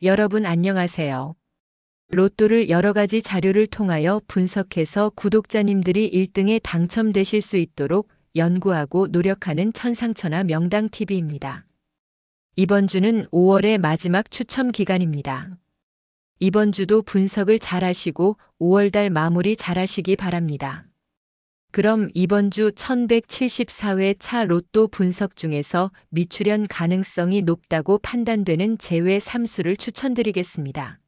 여러분 안녕하세요. 로또를 여러 가지 자료를 통하여 분석해서 구독자님들이 1등에 당첨되실 수 있도록 연구하고 노력하는 천상천하 명당TV입니다. 이번 주는 5월의 마지막 추첨 기간입니다. 이번 주도 분석을 잘 하시고 5월달 마무리 잘 하시기 바랍니다. 그럼 이번 주 1174회 차 로또 분석 중에서 미출현 가능성이 높다고 판단되는 제외 3수를 추천드리겠습니다.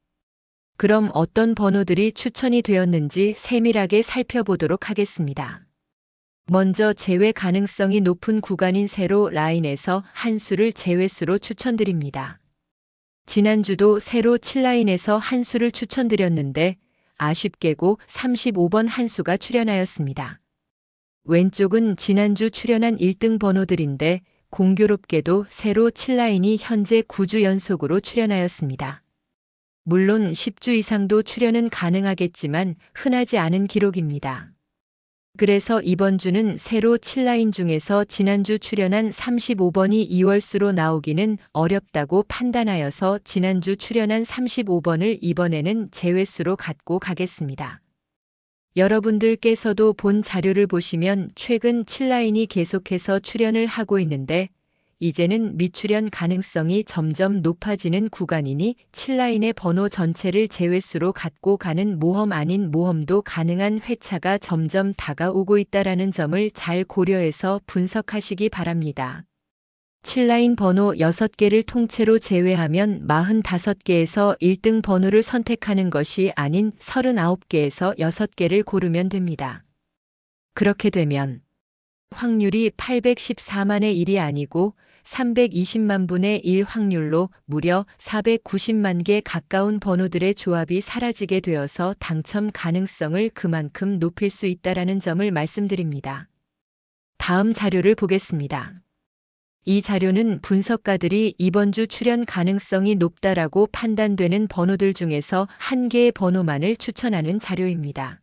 그럼 어떤 번호들이 추천이 되었는지 세밀하게 살펴보도록 하겠습니다. 먼저 제외 가능성이 높은 구간인 세로 라인에서 한 수를 제외수로 추천드립니다. 지난주도 세로 7라인에서 한 수를 추천드렸는데 아쉽게도 35번 한 수가 출현하였습니다. 왼쪽은 지난주 출현한 1등 번호들인데 공교롭게도 세로 7라인이 현재 9주 연속으로 출현하였습니다. 물론 10주 이상도 출현은 가능하겠지만 흔하지 않은 기록입니다. 그래서 이번 주는 세로 7라인 중에서 지난주 출현한 35번이 2월수로 나오기는 어렵다고 판단하여서 지난주 출현한 35번을 이번에는 제외수로 갖고 가겠습니다. 여러분들께서도 본 자료를 보시면 최근 7라인이 계속해서 출현을 하고 있는데 이제는 미출현 가능성이 점점 높아지는 구간이니 7라인의 번호 전체를 제외수로 갖고 가는 모험 아닌 모험도 가능한 회차가 점점 다가오고 있다는 점을 잘 고려해서 분석하시기 바랍니다. 7라인 번호 6개를 통째로 제외하면 45개에서 1등 번호를 선택하는 것이 아닌 39개에서 6개를 고르면 됩니다. 그렇게 되면 확률이 814만의 1이 아니고 320만 분의 1 확률로 무려 490만 개 가까운 번호들의 조합이 사라지게 되어서 당첨 가능성을 그만큼 높일 수 있다는 점을 말씀드립니다. 다음 자료를 보겠습니다. 이 자료는 분석가들이 이번 주 출현 가능성이 높다라고 판단되는 번호들 중에서 한 개의 번호만을 추천하는 자료입니다.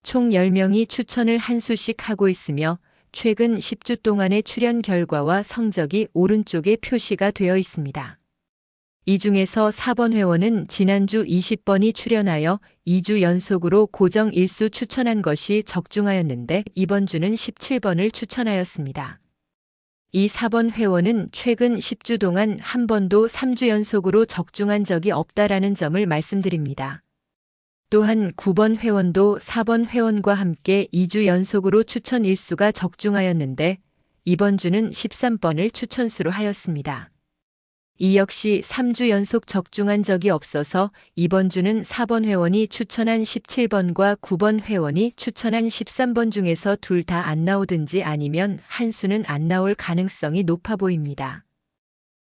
총 10명이 추천을 한 수씩 하고 있으며 최근 10주 동안의 출현 결과와 성적이 오른쪽에 표시가 되어 있습니다. 이 중에서 4번 회원은 지난주 20번이 출현하여 2주 연속으로 고정 일수 추천한 것이 적중하였는데 이번 주는 17번을 추천하였습니다. 이 4번 회원은 최근 10주 동안 한 번도 3주 연속으로 적중한 적이 없다라는 점을 말씀드립니다. 또한 9번 회원도 4번 회원과 함께 2주 연속으로 추천 일수가 적중하였는데 이번 주는 13번을 추천수로 하였습니다. 이 역시 3주 연속 적중한 적이 없어서 이번 주는 4번 회원이 추천한 17번과 9번 회원이 추천한 13번 중에서 둘 다 안 나오든지 아니면 한 수는 안 나올 가능성이 높아 보입니다.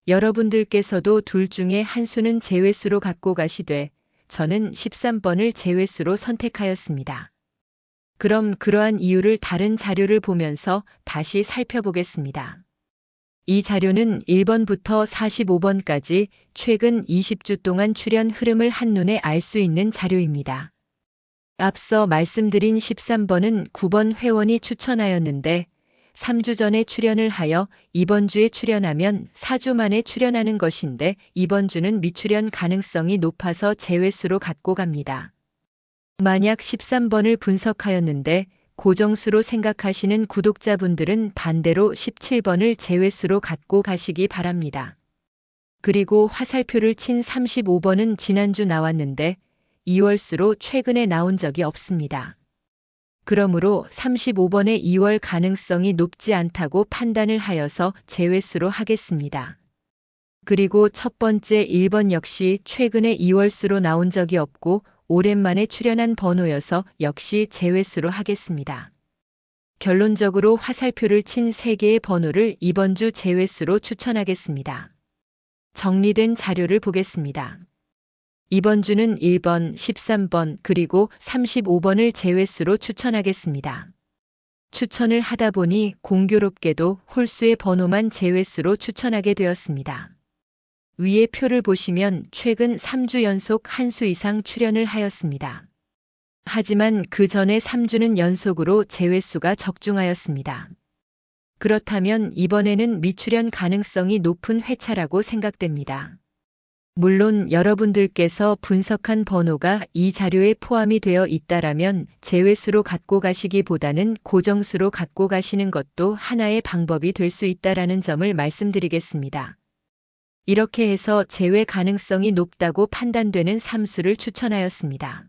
여러분들께서도 둘 중에 한 수는 제외수로 갖고 가시되 저는 13번을 제외수로 선택하였습니다. 그럼 그러한 이유를 다른 자료를 보면서 다시 살펴보겠습니다. 이 자료는 1번부터 45번까지 최근 20주 동안 출현 흐름을 한눈에 알 수 있는 자료입니다. 앞서 말씀드린 13번은 9번 회원이 추천하였는데 3주 전에 출현을 하여 이번 주에 출현하면 4주 만에 출현하는 것인데 이번 주는 미출현 가능성이 높아서 제외수로 갖고 갑니다. 만약 13번을 분석하였는데 고정수로 생각하시는 구독자분들은 반대로 17번을 제외수로 갖고 가시기 바랍니다. 그리고 화살표를 친 35번은 지난주 나왔는데 2월수로 최근에 나온 적이 없습니다. 그러므로 35번의 2월 가능성이 높지 않다고 판단을 하여서 제외수로 하겠습니다. 그리고 첫 번째 1번 역시 최근에 2월수로 나온 적이 없고 오랜만에 출현한 번호여서 역시 제외수로 하겠습니다. 결론적으로 화살표를 친 3개의 번호를 이번 주 제외수로 추천하겠습니다. 정리된 자료를 보겠습니다. 이번 주는 1번, 13번, 그리고 35번을 제외수로 추천하겠습니다. 추천을 하다 보니 공교롭게도 홀수의 번호만 제외수로 추천하게 되었습니다. 위의 표를 보시면 최근 3주 연속 한 수 이상 출현을 하였습니다. 하지만 그 전에 3주는 연속으로 제외수가 적중하였습니다. 그렇다면 이번에는 미출현 가능성이 높은 회차라고 생각됩니다. 물론 여러분들께서 분석한 번호가 이 자료에 포함이 되어 있다라면 제외수로 갖고 가시기보다는 고정수로 갖고 가시는 것도 하나의 방법이 될 수 있다라는 점을 말씀드리겠습니다. 이렇게 해서 제외 가능성이 높다고 판단되는 삼수를 추천하였습니다.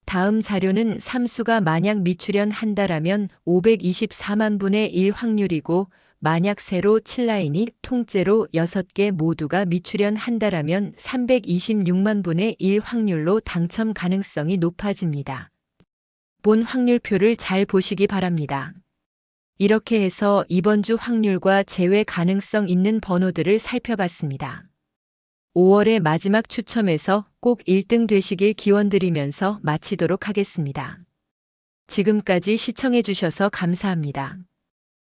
다음 자료는 삼수가 만약 미출현한다라면 524만 분의 1 확률이고 만약 세로 7라인이 통째로 6개 모두가 미출현한다라면 326만 분의 1 확률로 당첨 가능성이 높아집니다. 본 확률표를 잘 보시기 바랍니다. 이렇게 해서 이번 주 확률과 제외 가능성 있는 번호들을 살펴봤습니다. 5월의 마지막 추첨에서 꼭 1등 되시길 기원드리면서 마치도록 하겠습니다. 지금까지 시청해 주셔서 감사합니다.